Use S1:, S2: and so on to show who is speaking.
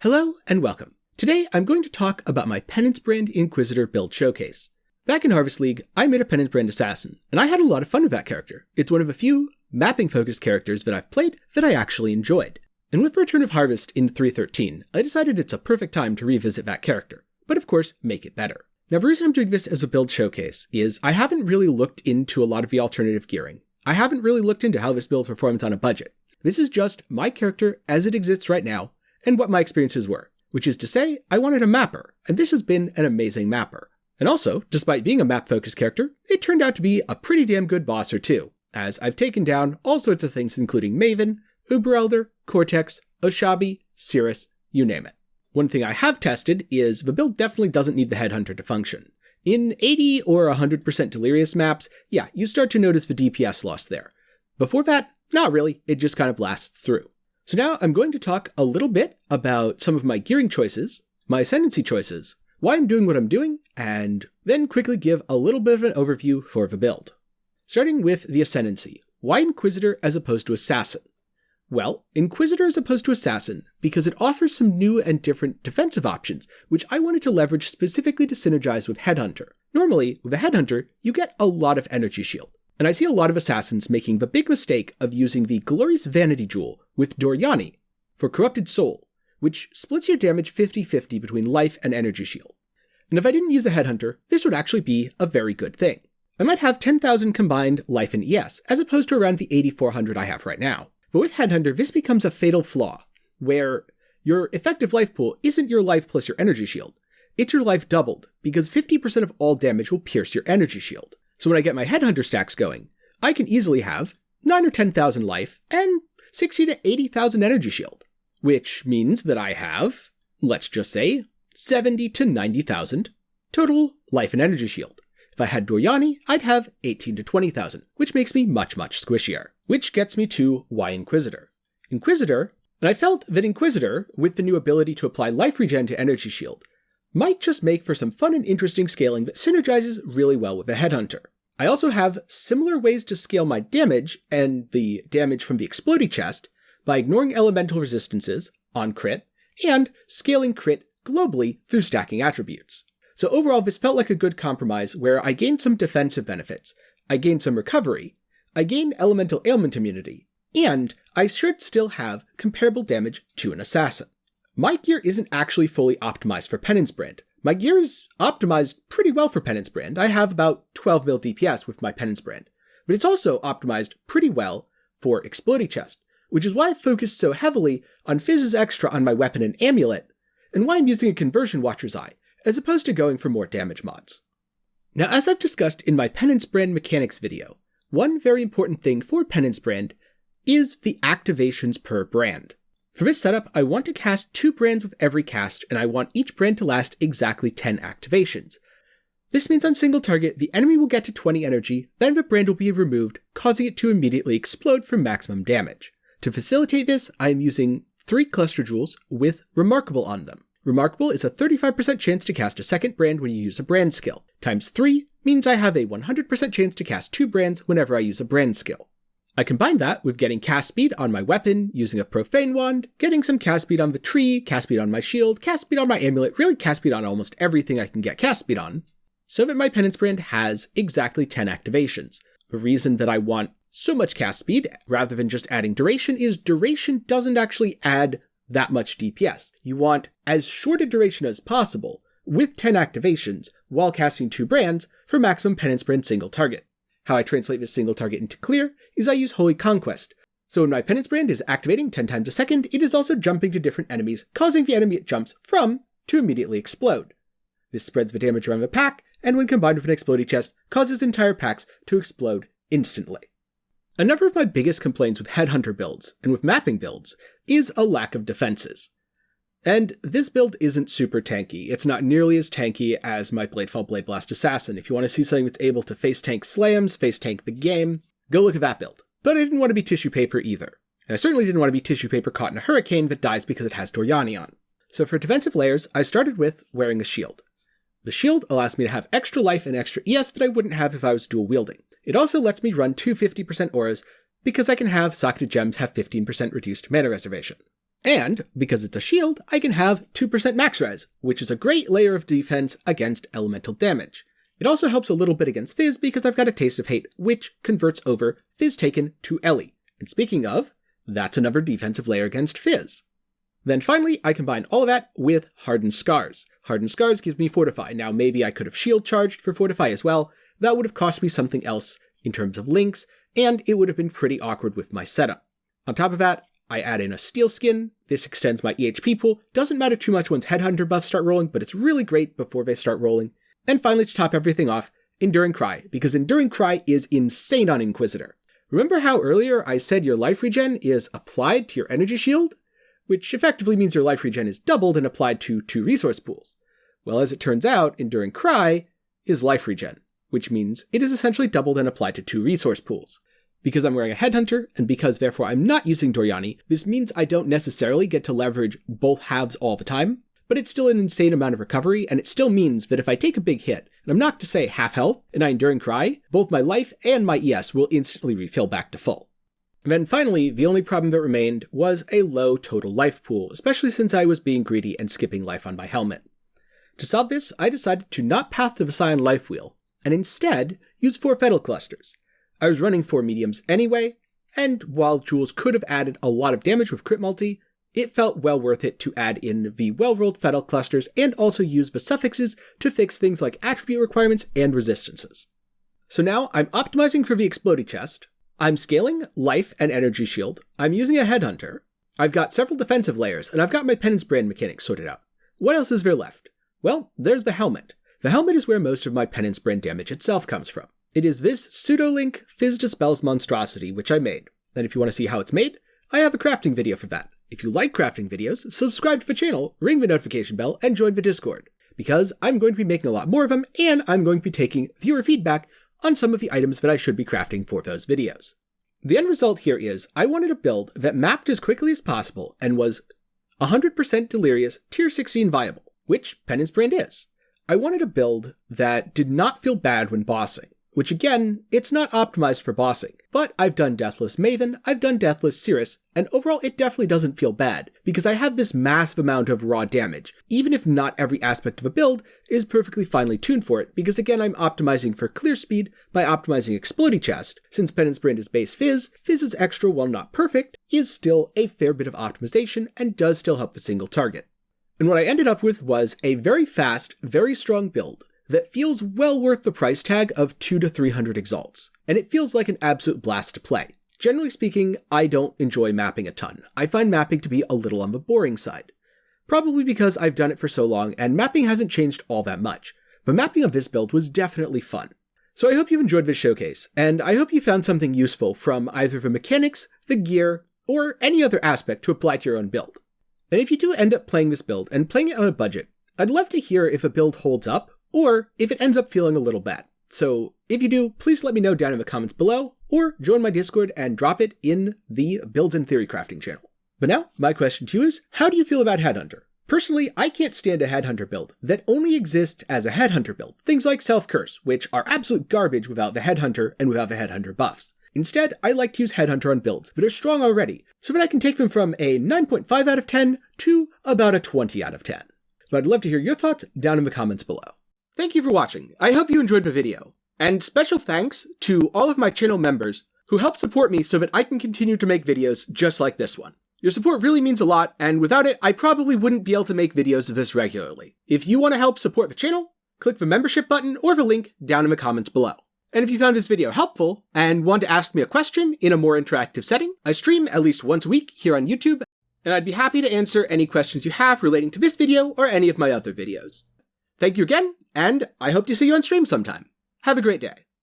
S1: Hello and welcome. Today I'm going to talk about my Penance brand Inquisitor build showcase. Back in Harvest League, I made a Penance brand assassin, and I had a lot of fun with that character. It's one of a few mapping-focused characters that I've played that I actually enjoyed. And with Return of Harvest in 3.13, I decided it's a perfect time to revisit that character, but of course make it better. Now the reason I'm doing this as a build showcase is I haven't really looked into a lot of the alternative gearing. I haven't really looked into how this build performs on a budget. This is just my character as it exists right now, and what my experiences were. Which is to say, I wanted a mapper, and this has been an amazing mapper. And also, despite being a map-focused character, it turned out to be a pretty damn good boss or two, as I've taken down all sorts of things including Maven, Uber Elder, Cortex, Oshabi, Cirrus, you name it. One thing I have tested is the build definitely doesn't need the Headhunter to function. In 80 or 100% Delirious maps, yeah, you start to notice the DPS loss there. Before that, not really, it just kind of blasts through. So now I'm going to talk a little bit about some of my gearing choices, my ascendancy choices, why I'm doing what I'm doing, and then quickly give a little bit of an overview for the build. Starting with the ascendancy. Why Inquisitor as opposed to Assassin? Well, Inquisitor as opposed to Assassin because it offers some new and different defensive options, which I wanted to leverage specifically to synergize with Headhunter. Normally, with a Headhunter, you get a lot of energy shield. And I see a lot of assassins making the big mistake of using the Glorious Vanity Jewel with Doryani for Corrupted Soul, which splits your damage 50-50 between life and energy shield. And if I didn't use a Headhunter, this would actually be a very good thing. I might have 10,000 combined life and ES, as opposed to around the 8,400 I have right now. But with Headhunter, this becomes a fatal flaw, where your effective life pool isn't your life plus your energy shield. It's your life doubled, because 50% of all damage will pierce your energy shield. So when I get my Headhunter stacks going, I can easily have 9,000 or 10,000 life and 60,000 to 80,000 energy shield, which means that I have, let's just say, 70,000 to 90,000 total life and energy shield. If I had Doryani, I'd have 18,000 to 20,000, which makes me much squishier. Which gets me to why Inquisitor. Inquisitor, and I felt that Inquisitor, with the new ability to apply life regen to energy shield, might just make for some fun and interesting scaling that synergizes really well with the Headhunter. I also have similar ways to scale my damage and the damage from the Explodey chest by ignoring elemental resistances on crit and scaling crit globally through stacking attributes. So overall, this felt like a good compromise where I gained some defensive benefits, I gained some recovery, I gained elemental ailment immunity, and I should still have comparable damage to an assassin. My gear isn't actually fully optimized for Penance brand. My gear is optimized pretty well for Penance brand. I have about 12 mil DPS with my Penance brand, but it's also optimized pretty well for Explodey chest, which is why I focused so heavily on Fizz's Extra on my weapon and amulet, and why I'm using a Conversion Watcher's Eye, as opposed to going for more damage mods. Now, as I've discussed in my Penance brand mechanics video, one very important thing for Penance brand is the activations per brand. For this setup, I want to cast 2 brands with every cast, and I want each brand to last exactly 10 activations. This means on single target, the enemy will get to 20 energy, then the brand will be removed, causing it to immediately explode for maximum damage. To facilitate this, I am using 3 cluster jewels with Remarkable on them. Remarkable is a 35% chance to cast a second brand when you use a brand skill. Times 3 means I have a 100% chance to cast 2 brands whenever I use a brand skill. I combine that with getting cast speed on my weapon, using a profane wand, getting some cast speed on the tree, cast speed on my shield, cast speed on my amulet, really cast speed on almost everything I can get cast speed on, so that my Penance brand has exactly 10 activations. The reason that I want so much cast speed, rather than just adding duration, is duration doesn't actually add that much DPS. You want as short a duration as possible, with 10 activations, while casting 2 brands for maximum Penance brand single target. How I translate this single target into clear is I use Holy Conquest. So when my Penance brand is activating 10 times a second, it is also jumping to different enemies, causing the enemy it jumps from to immediately explode. This spreads the damage around the pack, and when combined with an Explodey chest, causes entire packs to explode instantly. Another of my biggest complaints with Headhunter builds, and with mapping builds, is a lack of defenses. And this build isn't super tanky. It's not nearly as tanky as my Bladefall Blade Blast Assassin. If you want to see something that's able to face tank slams, face tank the game, go look at that build. But I didn't want to be tissue paper either. And I certainly didn't want to be tissue paper caught in a hurricane that dies because it has Doryani on. So for defensive layers, I started with wearing a shield. The shield allows me to have extra life and extra ES that I wouldn't have if I was dual wielding. It also lets me run 2 50% auras because I can have Socketed Gems have 15% reduced mana reservation. And, because it's a shield, I can have 2% max res, which is a great layer of defense against elemental damage. It also helps a little bit against Fizz because I've got a Taste of Hate, which converts over Fizz taken to Ellie. And speaking of, that's another defensive layer against Fizz. Then finally, I combine all of that with Hardened Scars. Hardened Scars gives me Fortify. Now maybe I could have shield charged for Fortify as well. That would have cost me something else in terms of links, and it would have been pretty awkward with my setup. On top of that, I add in a Steel Skin. This extends my EHP pool. Doesn't matter too much once Headhunter buffs start rolling, but it's really great before they start rolling. And finally, to top everything off, Enduring Cry, because Enduring Cry is insane on Inquisitor. Remember how earlier I said your life regen is applied to your energy shield? Which effectively means your life regen is doubled and applied to 2 resource pools. Well, as it turns out, Enduring Cry is life regen, which means it is essentially doubled and applied to 2 resource pools. Because I'm wearing a Headhunter, and because therefore I'm not using Doryani, this means I don't necessarily get to leverage both halves all the time, but it's still an insane amount of recovery, and it still means that if I take a big hit, and I'm not to say half health, and I Enduring Cry, both my life and my ES will instantly refill back to full. And then finally, the only problem that remained was a low total life pool, especially since I was being greedy and skipping life on my helmet. To solve this, I decided to not path the Scion life wheel, and instead use 4 Fatal Clusters. I was running 4 mediums anyway, and while Jules could have added a lot of damage with crit multi, it felt well worth it to add in the well-rolled Fatal Clusters and also use the suffixes to fix things like attribute requirements and resistances. So now I'm optimizing for the Explodey chest, I'm scaling life and energy shield, I'm using a Headhunter, I've got several defensive layers, and I've got my Penance brand mechanics sorted out. What else is there left? Well, there's the helmet. The helmet is where most of my Penance brand damage itself comes from. It is this pseudo-link Fizz Dispels monstrosity which I made, and if you want to see how it's made, I have a crafting video for that. If you like crafting videos, subscribe to the channel, ring the notification bell, and join the Discord, because I'm going to be making a lot more of them, and I'm going to be taking viewer feedback on some of the items that I should be crafting for those videos. The end result here is, I wanted a build that mapped as quickly as possible and was 100% Delirious Tier 16 viable, which Penance brand is. I wanted a build that did not feel bad when bossing, which again, it's not optimized for bossing, but I've done Deathless Maven, I've done Deathless Cirrus, and overall it definitely doesn't feel bad, because I have this massive amount of raw damage, even if not every aspect of a build is perfectly finely tuned for it, because again I'm optimizing for clear speed by optimizing Explodey Chest. Since Penance brand is base Fizz, Fizz's extra, while not perfect, is still a fair bit of optimization and does still help the single target. And what I ended up with was a very fast, very strong build that feels well worth the price tag of 200 to 300 exalts, and it feels like an absolute blast to play. Generally speaking, I don't enjoy mapping a ton. I find mapping to be a little on the boring side. Probably because I've done it for so long and mapping hasn't changed all that much, but mapping of this build was definitely fun. So I hope you enjoyed this showcase, and I hope you found something useful from either the mechanics, the gear, or any other aspect to apply to your own build. And if you do end up playing this build and playing it on a budget, I'd love to hear if a build holds up, or if it ends up feeling a little bad. So if you do, please let me know down in the comments below, or join my Discord and drop it in the Builds and Theory Crafting channel. But now, my question to you is, how do you feel about Headhunter? Personally, I can't stand a Headhunter build that only exists as a Headhunter build. Things like Self-Curse, which are absolute garbage without the Headhunter and without the Headhunter buffs. Instead, I like to use Headhunter on builds that are strong already, so that I can take them from a 9.5 out of 10 to about a 20 out of 10. But I'd love to hear your thoughts down in the comments below. Thank you for watching. I hope you enjoyed the video. And special thanks to all of my channel members who help support me so that I can continue to make videos just like this one. Your support really means a lot, and without it, I probably wouldn't be able to make videos of this regularly. If you want to help support the channel, click the membership button or the link down in the comments below. And if you found this video helpful and want to ask me a question in a more interactive setting, I stream at least once a week here on YouTube, and I'd be happy to answer any questions you have relating to this video or any of my other videos. Thank you again, and I hope to see you on stream sometime. Have a great day.